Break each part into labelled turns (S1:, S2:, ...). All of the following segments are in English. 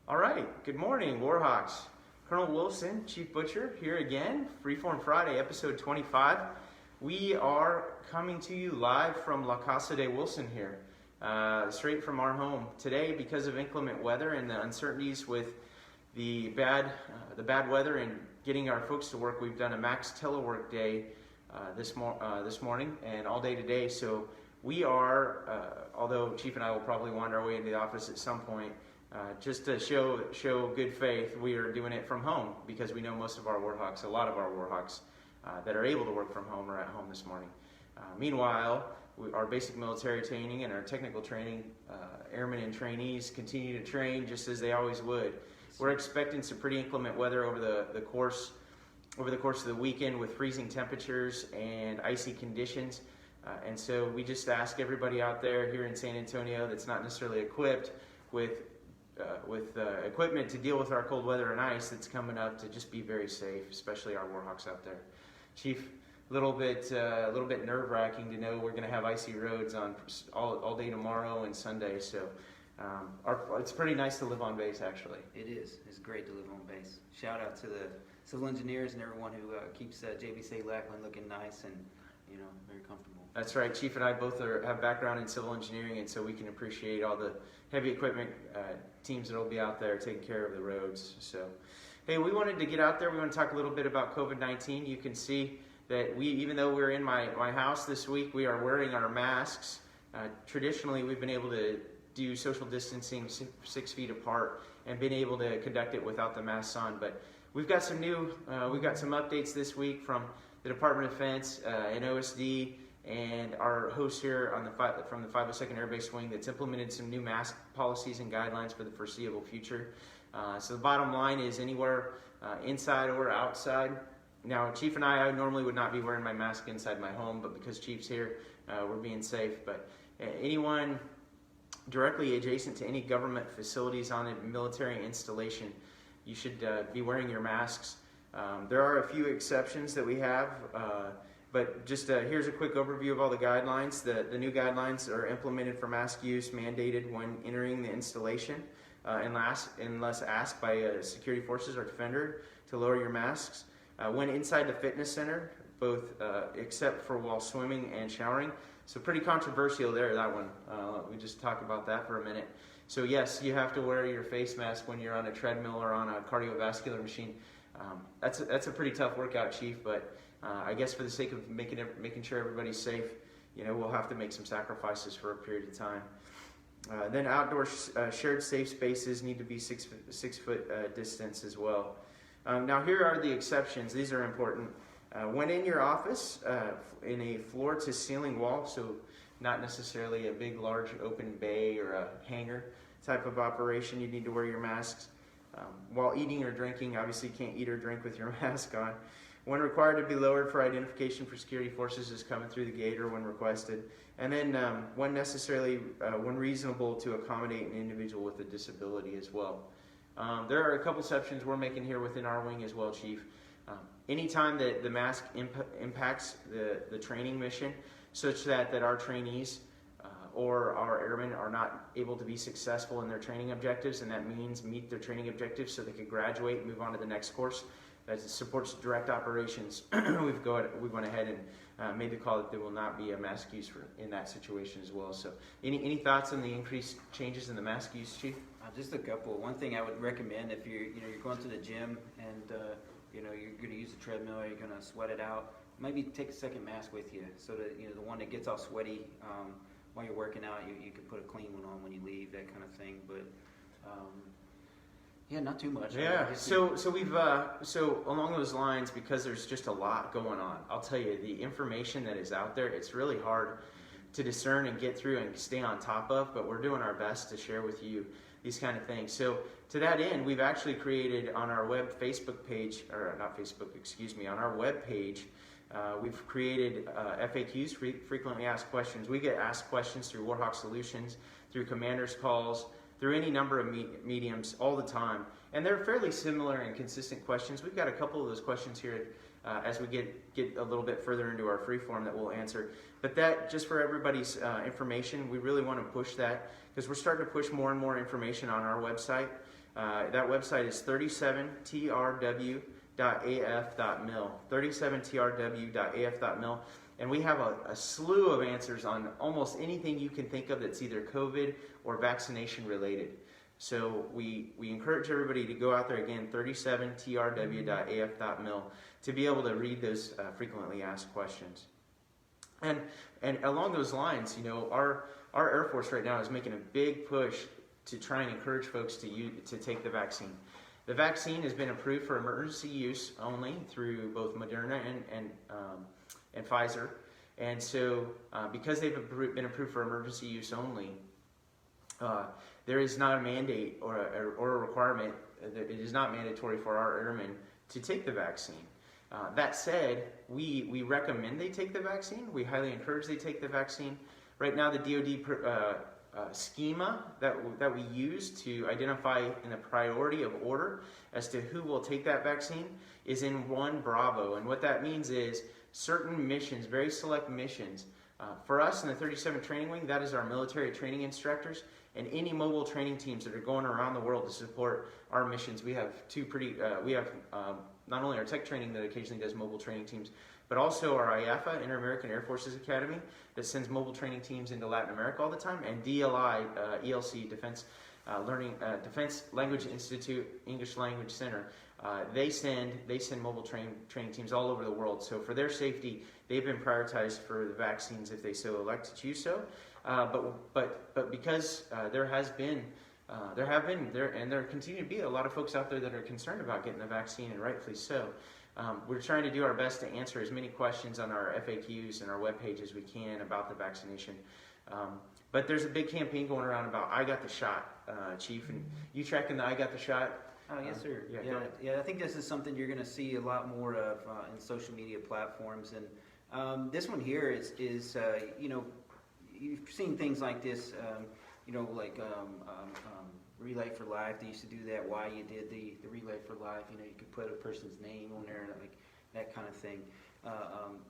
S1: All right, good morning, Warhawks. Colonel Wilson, Chief Butcher, here again, Freeform Friday, episode 25. We are coming to you live from La Casa de Wilson here, straight from our home. Today, because of inclement weather and the uncertainties with the bad weather and getting our folks to work, we've done a max telework day this morning and all day today. So we are, although Chief and I will probably wander our way into the office at some point, just to show good faith, we are doing it from home because we know most of our Warhawks, a lot of our Warhawks that are able to work from home are at home this morning. Meanwhile, our basic military training and our technical training, airmen and trainees continue to train just as they always would. We're expecting some pretty inclement weather over the course of the weekend with freezing temperatures and icy conditions. And so we just ask everybody out there here in San Antonio that's not necessarily equipped with equipment to deal with our cold weather and ice that's coming up to just be very safe, especially our Warhawks out there. Chief, a little bit nerve-wracking to know we're going to have icy roads on all day tomorrow and Sunday. So it's pretty nice to live on base, actually.
S2: It is. It's great to live on base. Shout out to the civil engineers and everyone who keeps JBC Lackland looking nice and very comfortable.
S1: That's right. Chief and I both have background in civil engineering, and so we can appreciate all the heavy equipment teams that will be out there taking care of the roads. So, hey, we wanted to get out there. We want to talk a little bit about COVID-19. You can see that even though we're in my house this week, we are wearing our masks. Traditionally, we've been able to do social distancing 6 feet apart and been able to conduct it without the masks on. But we've got some updates this week from the Department of Defense and OSD and our host here from the 502nd Air Base Wing that's implemented some new mask policies and guidelines for the foreseeable future. So the bottom line is anywhere inside or outside. Now, Chief and I normally would not be wearing my mask inside my home, but because Chief's here, we're being safe. But anyone directly adjacent to any government facilities on a military installation, you should be wearing your masks. There are a few exceptions that we have, but just here's a quick overview of all the guidelines. The new guidelines are implemented for mask use, mandated when entering the installation, unless asked by security forces or defender to lower your masks. When inside the fitness center, both except for while swimming and showering. So pretty controversial there, that one. We just talk about that for a minute. So yes, you have to wear your face mask when you're on a treadmill or on a cardiovascular machine. That's a pretty tough workout, Chief, but I guess for the sake of making sure everybody's safe, we'll have to make some sacrifices for a period of time. Then outdoor shared safe spaces need to be 6 foot distance as well. Now here are the exceptions. These are important. When in your office, in a floor-to-ceiling wall, so not necessarily a big, large open bay or a hangar type of operation, you need to wear your masks. While eating or drinking, obviously you can't eat or drink with your mask on. When required to be lowered for identification for security forces is coming through the gate or when requested. And then when reasonable to accommodate an individual with a disability as well. There are a couple exceptions we're making here within our wing as well, Chief. Anytime that the mask impacts the training mission such that our trainees or our airmen are not able to be successful in their training objectives, and that means meet their training objectives so they can graduate and move on to the next course that supports direct operations. We've went ahead and made the call that there will not be a mask use in that situation as well. So any thoughts on the increased changes in the mask use, Chief?
S2: Just a couple. One thing I would recommend if you're going to the gym and you're going to use the treadmill or you're going to sweat it out, maybe take a second mask with you so that the one that gets all sweaty while you're working out, you can put a clean one on when you leave, that kind of thing. But not too much.
S1: Yeah. So along those lines, because there's just a lot going on, I'll tell you, the information that is out there, it's really hard to discern and get through and stay on top of, but we're doing our best to share with you these kind of things. So to that end, we've actually created on our on our web page, we've created FAQs, frequently asked questions. We get asked questions through Warhawk Solutions, through commanders' calls, through any number of mediums all the time. And they're fairly similar and consistent questions. We've got a couple of those questions here as we get a little bit further into our Freeform that we'll answer. But that, just for everybody's information, we really want to push that because we're starting to push more and more information on our website. That website is 37trw.af.mil, 37trw.af.mil. And we have a slew of answers on almost anything you can think of that's either COVID or vaccination related. So we encourage everybody to go out there again, 37trw.af.mil, to be able to read those frequently asked questions. And along those lines, you know, our Air Force right now is making a big push to try and encourage folks to take the vaccine. The vaccine has been approved for emergency use only through both Moderna and Pfizer. And so because they've been approved for emergency use only, there is not a mandate or a requirement. It is not mandatory for our airmen to take the vaccine. That said, we recommend they take the vaccine. We highly encourage they take the vaccine. Right now, the DoD schema that we use to identify in a priority of order as to who will take that vaccine is in 1 Bravo. And what that means is certain missions, very select missions. For us in the 37 Training Wing, that is our military training instructors and any mobile training teams that are going around the world to support our missions. We have not only our tech training that occasionally does mobile training teams, but also our IAFA, Inter-American Air Forces Academy, that sends mobile training teams into Latin America all the time, and DLI, ELC, Defense Language Institute, English Language Center. They send mobile training teams all over the world. So for their safety, they've been prioritized for the vaccines if they so elect to choose so. But because there have been, and there continue to be a lot of folks out there that are concerned about getting the vaccine, and rightfully so. We're trying to do our best to answer as many questions on our FAQs and our webpage as we can about the vaccination. But there's a big campaign going around about I Got the Shot, Chief, and you tracking the I Got the Shot?
S2: Oh, yes, sir. Yeah, I think this is something you're going to see a lot more of in social media platforms. And this one here is you know, you've seen things like this, you know, like Relay for Life. They used to do that. Why you did the Relay for Life? You know, you could put a person's name on there, like that kind of thing.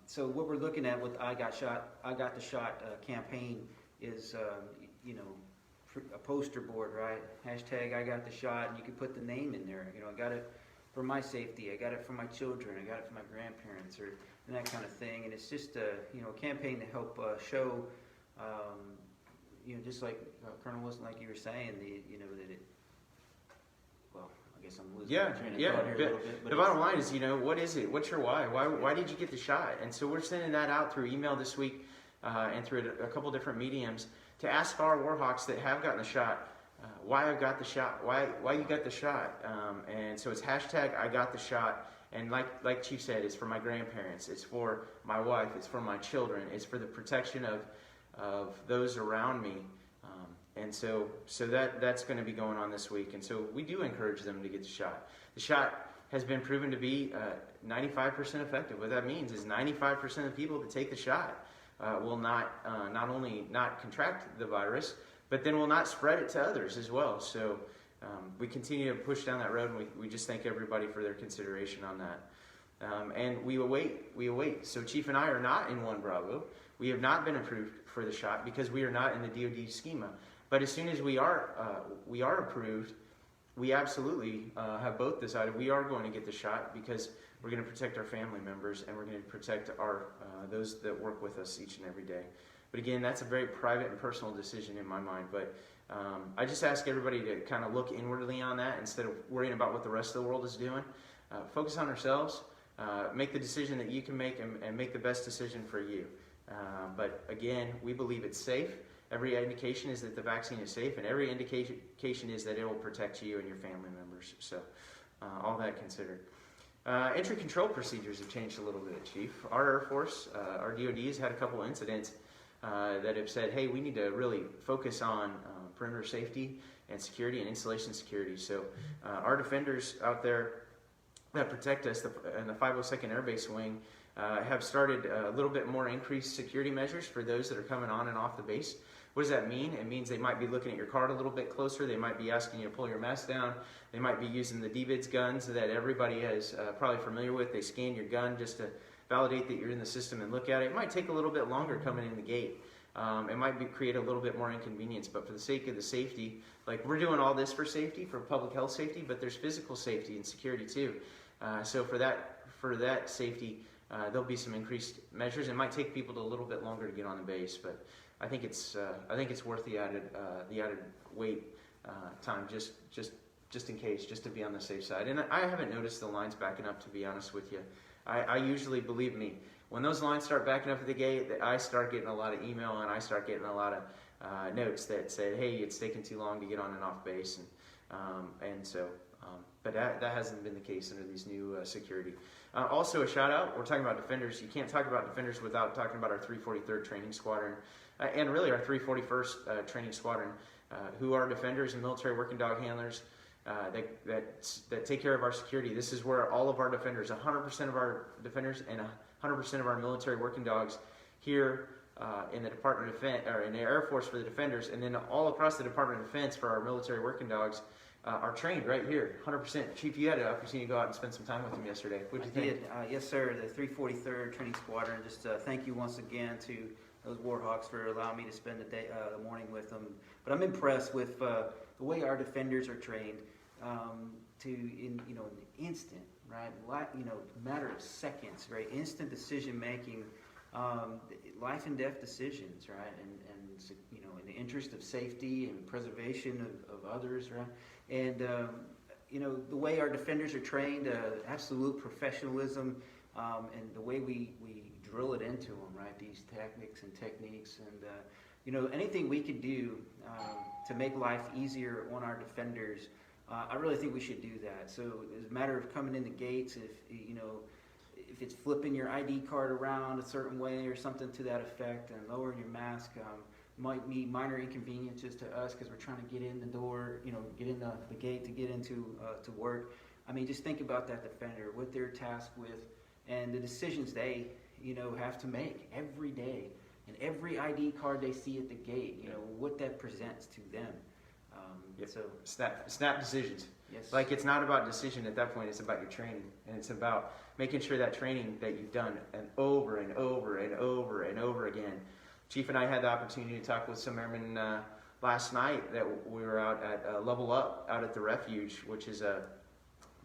S2: So what we're looking at with I Got the Shot campaign is, you know, a poster board, right? Hashtag I Got the Shot, and you can put the name in there. You know, I got it for my safety. I got it for my children. I got it for my grandparents, and that kind of thing. And it's just a campaign to help show. You know, just like Colonel Wilson, like you were saying, that it. Well, I guess I'm losing my train of thought here a little bit. But
S1: the bottom line is, you know, what is it? What's your why? Why did you get the shot? And so we're sending that out through email this week and through a couple different mediums to ask our Warhawks that have gotten the shot why I've got the shot, why you got the shot. And so it's hashtag I Got the Shot. And like Chief said, it's for my grandparents, it's for my wife, it's for my children, it's for the protection of those around me. And so that's going to be going on this week. And so we do encourage them to get the shot. The shot has been proven to be 95% effective. What that means is 95% of people that take the shot will not only not contract the virus, but then will not spread it to others as well. So we continue to push down that road, and we just thank everybody for their consideration on that. And we await. So Chief and I are not in 1 Bravo. We have not been approved for the shot because we are not in the DoD schema. But as soon as we are approved, we absolutely have both decided we are going to get the shot because we're going to protect our family members and we're going to protect our those that work with us each and every day. But again, that's a very private and personal decision in my mind. But I just ask everybody to kind of look inwardly on that instead of worrying about what the rest of the world is doing. Focus on ourselves. Make the decision that you can make and make the best decision for you. But again, we believe it's safe. Every indication is that the vaccine is safe, and every indication is that it will protect you and your family members. So, all that considered. Entry control procedures have changed a little bit, Chief. Our Air Force, our DoD has had a couple incidents that have said, hey, we need to really focus on perimeter safety and security and installation security. So, our defenders out there that protect us in the 502nd Air Base Wing have started a little bit more increased security measures for those that are coming on and off the base. What does that mean? It means they might be looking at your card a little bit closer. They might be asking you to pull your mask down. They might be using the DVIDs guns that everybody is probably familiar with. They scan your gun just to validate that you're in the system and look at it. It might take a little bit longer coming in the gate. It might create a little bit more inconvenience, but for the sake of the safety, like we're doing all this for safety, for public health safety, but there's physical safety and security too. So for that safety, there'll be some increased measures. It might take people a little bit longer to get on the base, but I think it's worth the added wait time just in case, just to be on the safe side. And I haven't noticed the lines backing up, to be honest with you. I usually, believe me, when those lines start backing up at the gate, I start getting a lot of email and I start getting a lot of notes that say, hey, it's taking too long to get on and off base. But that hasn't been the case under these new security. Also, a shout out, we're talking about defenders. You can't talk about defenders without talking about our 343rd Training Squadron and really our 341st Training Squadron, who are defenders and military working dog handlers that take care of our security. This is where all of our defenders, 100% of our defenders and 100% of our military working dogs here in the Department of Defense, or in the Air Force for the defenders, and then all across the Department of Defense for our military working dogs are trained right here, 100%. Chief, you had an opportunity to go out and spend some time with them yesterday. What did you think?
S2: Yes, sir. The 343rd Training Squadron. Just thank you once again to those Warhawks for allowing me to spend the morning with them. But I'm impressed with the way our defenders are trained in an instant, right? Matter of seconds, right? Instant decision making, life and death decisions, right? And in the interest of safety and preservation of others, right? And the way our defenders are trained, absolute professionalism, and the way we drill it into them, right? These tactics and techniques, and anything we could do to make life easier on our defenders. I really think we should do that. So it's a matter of coming in the gates. If it's flipping your ID card around a certain way or something to that effect, and lowering your mask, might be minor inconveniences to us because we're trying to get in the door, get in the gate to get into to work. I mean, just think about that defender, what they're tasked with, and the decisions they have to make every day, and every ID card they see at the gate, what that presents to them.
S1: Yep. So snap decisions.
S2: Yes.
S1: Like, it's not about decision at that point. It's about your training, and it's about making sure that training that you've done and over and over and over and over again. Chief and I had the opportunity to talk with some airmen last night that we were out at Level Up out at the Refuge, which is a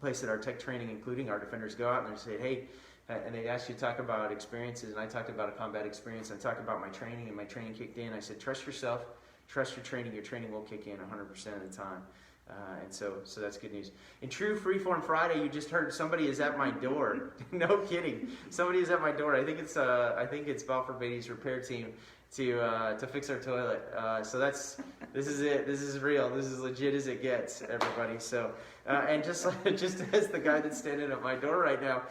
S1: place that our tech training, including our defenders, go out and they say, hey, and they asked you to talk about experiences, and I talked about a combat experience. I talked about my training, and my training kicked in. I said, trust yourself. Trust your training will kick in 100% of the time. And so that's good news. In true Freeform Friday, you just heard somebody is at my door. No kidding. Somebody is at my door. I think it's Balfour Beatty's repair team to fix our toilet. So this is it. This is real. This is legit as it gets, everybody. So and just as the guy that's standing at my door right now,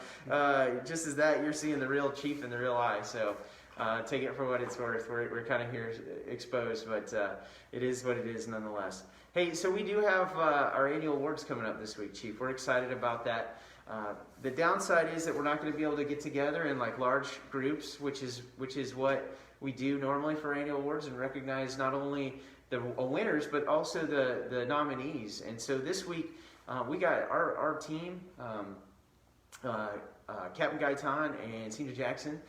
S1: just as that, you're seeing the real Chief in the real eye. So take it for what it's worth. We're kind of here exposed, but it is what it is nonetheless. Hey, so we do have our annual awards coming up this week, Chief. We're excited about that. The downside is that we're not going to be able to get together in like large groups, which is what we do normally for annual awards, and recognize not only the winners but also the nominees. And so this week we got our team, Captain Gaitan and Senior Jackson,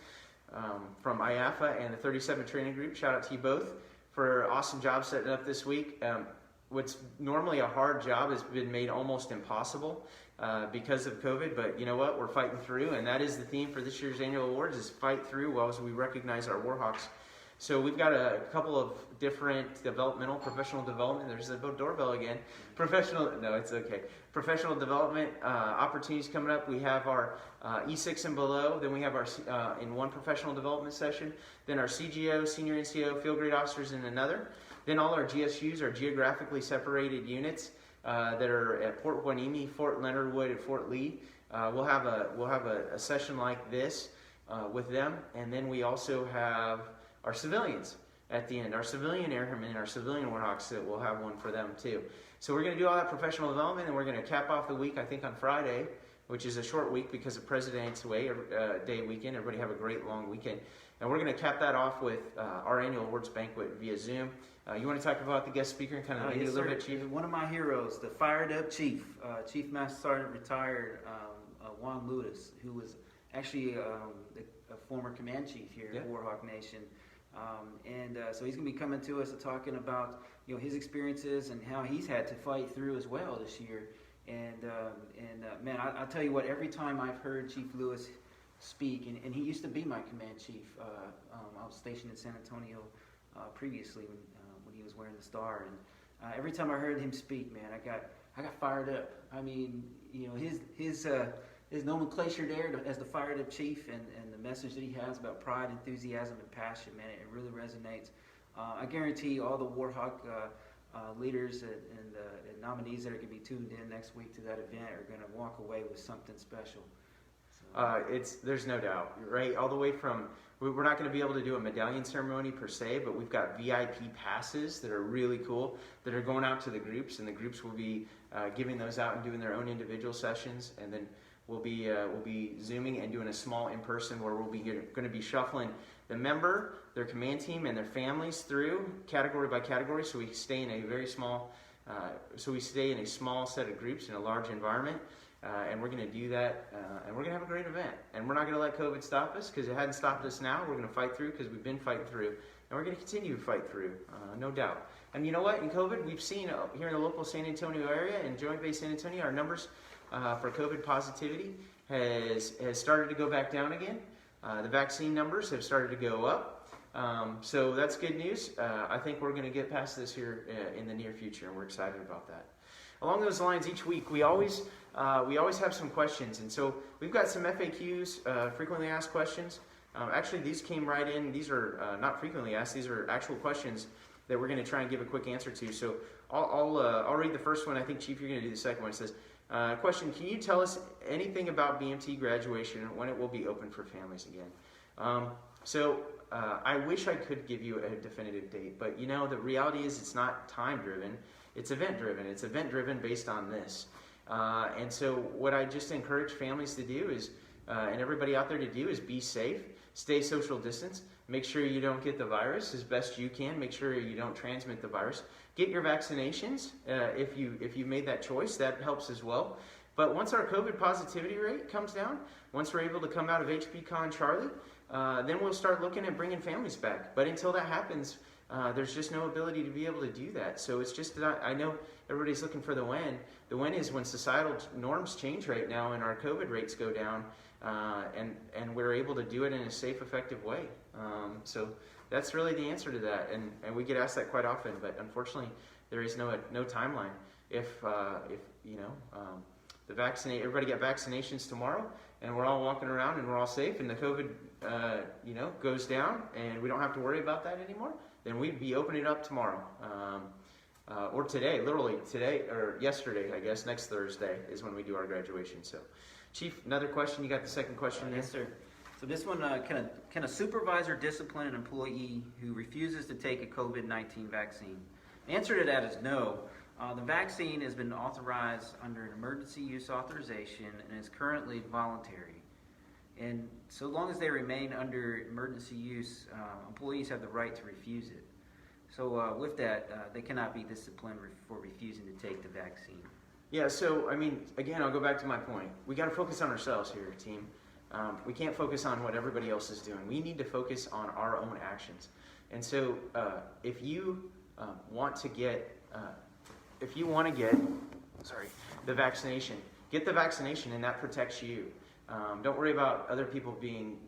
S1: from IAFA and the 37 Training Group. Shout out to you both for an awesome job setting up this week. What's normally a hard job has been made almost impossible because of COVID, but you know what? We're fighting through, and that is the theme for this year's annual awards, is fight through while as we recognize our Warhawks. So we've got a couple of different professional development. There's the doorbell again. Professional development opportunities coming up. We have our E6 and below. Then we have our in one professional development session. Then our CGO, senior NCO, field grade officers in another. Then all our GSUs, our geographically separated units that are at Fort Hueneme, Fort Leonard Wood, and Fort Lee. We'll have a session like this with them, and then we also have our civilians at the end, our civilian airmen and our civilian Warhawks, that we'll have one for them too. So we're going to do all that professional development, and we're going to cap off the week, I think, on Friday, which is a short week because of President's Day weekend. Everybody have a great long weekend. And we're going to cap that off with our annual awards banquet via Zoom. You want to talk about the guest speaker and kind of lead a little bit, Chief?
S2: One of my heroes, the fired up Chief, Chief Master Sergeant retired Juan Ludus, who was actually a former command chief here at Warhawk Nation. So he's going to be coming to us and talking about his experiences and how he's had to fight through as well this year. Man, I'll tell you what, every time I've heard Chief Lewis speak, and he used to be my command chief. I was stationed in San Antonio previously when he was wearing the star, and every time I heard him speak, man, I got fired up. I mean, his nomenclature there as the fired up chief, and the message that he has about pride, enthusiasm, and passion, man, it really resonates. I guarantee all the Warhawk leaders and nominees that are going to be tuned in next week to that event are going to walk away with something special.
S1: There's no doubt, right? All the way from, we're not going to be able to do a medallion ceremony per se, but we've got VIP passes that are really cool that are going out to the groups, and the groups will be giving those out and doing their own individual sessions, and then we'll be Zooming and doing a small in-person where we'll be going to be shuffling the member, their command team, and their families through category by category, so we stay in a very small, set of groups in a large environment. And we're going to do that, and we're going to have a great event. And we're not going to let COVID stop us, because it hadn't stopped us now. We're going to fight through, because we've been fighting through. And we're going to continue to fight through, no doubt. And you know what? In COVID, we've seen here in the local San Antonio area, in Joint Base San Antonio, our numbers for COVID positivity has started to go back down again. The vaccine numbers have started to go up. So that's good news. I think we're going to get past this here in the near future, and we're excited about that. Along those lines, each week we always have some questions, and so we've got some FAQs, frequently asked questions. Actually, these came right in. These are not frequently asked. These are actual questions that we're going to try and give a quick answer to. So I'll read the first one. I think, Chief, you're going to do the second one. It says, question, can you tell us anything about BMT graduation and when it will be open for families again? I wish I could give you a definitive date, but the reality is it's not time-driven. It's event-driven. It's event-driven based on this. And so what I just encourage families to do is, and everybody out there to do, is be safe, stay social distance, make sure you don't get the virus as best you can, make sure you don't transmit the virus. Get your vaccinations if you made that choice. That helps as well. But once our COVID positivity rate comes down, once we're able to come out of HPCon Charlie, then we'll start looking at bringing families back. But until that happens, there's just no ability to be able to do that. So it's just that I know everybody's looking for the when. The when is when societal norms change right now and our COVID rates go down, and we're able to do it in a safe, effective way. So that's really the answer to that. And we get asked that quite often, but unfortunately there is no timeline. If everybody got vaccinations tomorrow, and we're all walking around and we're all safe, and the COVID goes down, and we don't have to worry about that anymore, then we'd be opening up tomorrow, or today, literally today or yesterday, I guess. Next Thursday is when we do our graduation. So, Chief, another question. You got the second question there?
S2: Yes, sir. So this one, can a supervisor discipline an employee who refuses to take a COVID-19 vaccine? The answer to that is no. The vaccine has been authorized under an emergency use authorization and is currently voluntary. And so long as they remain under emergency use, employees have the right to refuse it. So with that, they cannot be disciplined for refusing to take the vaccine.
S1: Yeah, so, again, I'll go back to my point. We got to focus on ourselves here, team. We can't focus on what everybody else is doing. We need to focus on our own actions. And so if you want to get the vaccination, get the vaccination, and that protects you. Don't worry about other people getting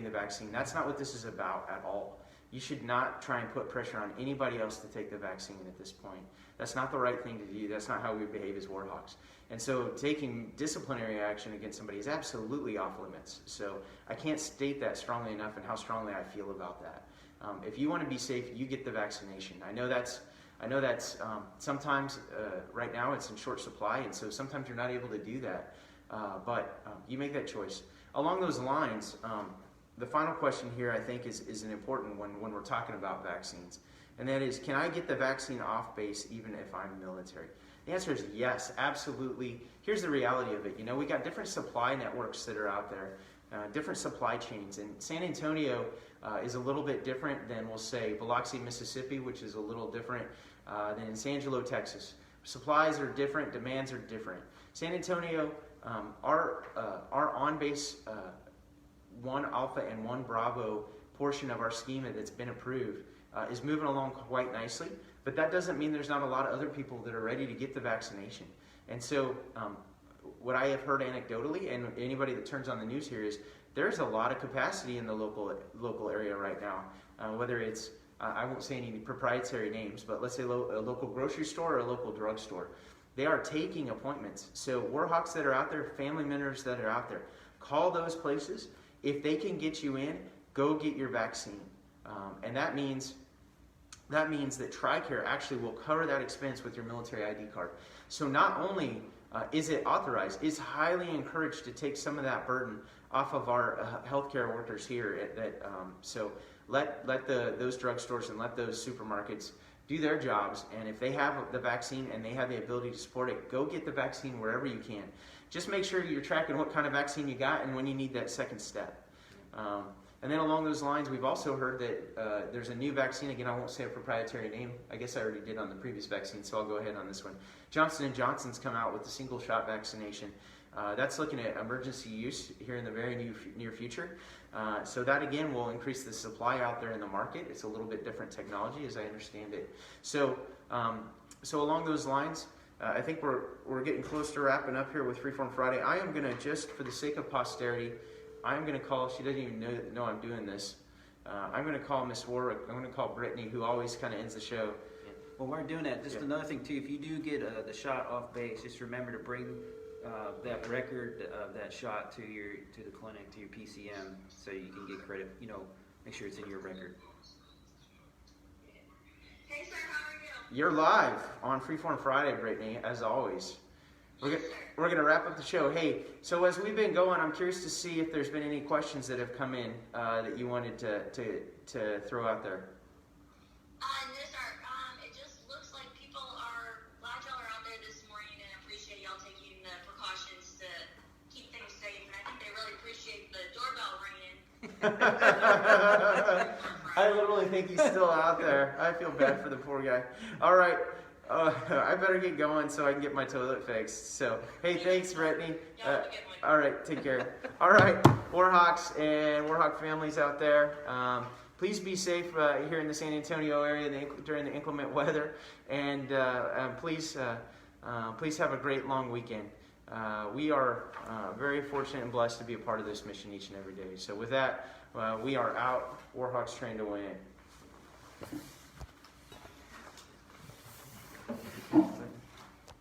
S1: the vaccine. That's not what this is about at all. You should not try and put pressure on anybody else to take the vaccine at this point. That's not the right thing to do. That's not how we behave as Warhawks. And so taking disciplinary action against somebody is absolutely off limits. So I can't state that strongly enough and how strongly I feel about that. If you want to be safe, you get the vaccination. I know that's sometimes right now it's in short supply, and so sometimes you're not able to do that. But you make that choice. Along those lines, the final question here, I think, is an important one when we're talking about vaccines. And that is, can I get the vaccine off base even if I'm military? The answer is yes, absolutely. Here's the reality of it. We got different supply networks that are out there, different supply chains. And San Antonio is a little bit different than, we'll say, Biloxi, Mississippi, which is a little different than in San Angelo, Texas. Supplies are different, demands are different. San Antonio, our on-base 1 Alpha and 1 Bravo portion of our schema that's been approved is moving along quite nicely, but that doesn't mean there's not a lot of other people that are ready to get the vaccination. And so what I have heard anecdotally, and anybody that turns on the news here, is there's a lot of capacity in the local area right now, whether it's, I won't say any proprietary names, but let's say a local grocery store or a local drugstore. They are taking appointments. So Warhawks that are out there, family members that are out there, call those places. If they can get you in, go get your vaccine. And that means that TRICARE actually will cover that expense with your military ID card. So not only is it authorized, it's highly encouraged to take some of that burden off of our healthcare workers here. So let those drugstores and let those supermarkets do their jobs, and if they have the vaccine and they have the ability to support it, go get the vaccine wherever you can. Just make sure you're tracking what kind of vaccine you got and when you need that second step. And then along those lines, we've also heard that there's a new vaccine. Again, I won't say a proprietary name. I guess I already did on the previous vaccine, so I'll go ahead on this one. Johnson & Johnson's come out with the single-shot vaccination. That's looking at emergency use here in the very near future. So that, again, will increase the supply out there in the market. It's a little bit different technology, as I understand it. So along those lines, I think we're getting close to wrapping up here with Freeform Friday. I am going to, just for the sake of posterity, I am going to call, she doesn't even know I'm doing this. I'm going to call Miss Warwick. I'm going to call Brittany, who always kind of ends the show.
S2: Yeah. Well, we're doing that. Just another thing, too, if you do get the shot off base, just remember to bring that record of that shot to the clinic, to your PCM, so you can get credit. Make sure it's in your record.
S3: Hey, sir, how are you?
S1: You're live on Freeform Friday, Brittany, as always. We're going to wrap up the show. Hey, so as we've been going, I'm curious to see if there's been any questions that have come in that you wanted to throw out there.
S3: No, sir. It just looks like people are glad y'all are out there this morning and appreciate y'all taking the precautions to keep things safe. And I think they really appreciate the doorbell ringing.
S1: I literally think he's still out there. I feel bad for the poor guy. All right. I better get going so I can get my toilet fixed. So, hey, thanks, Brittany. All right, take care. All right, Warhawks and Warhawk families out there, please be safe here in the San Antonio area during the inclement weather, and please have a great long weekend. We are very fortunate and blessed to be a part of this mission each and every day. So with that, we are out. Warhawks trained to win.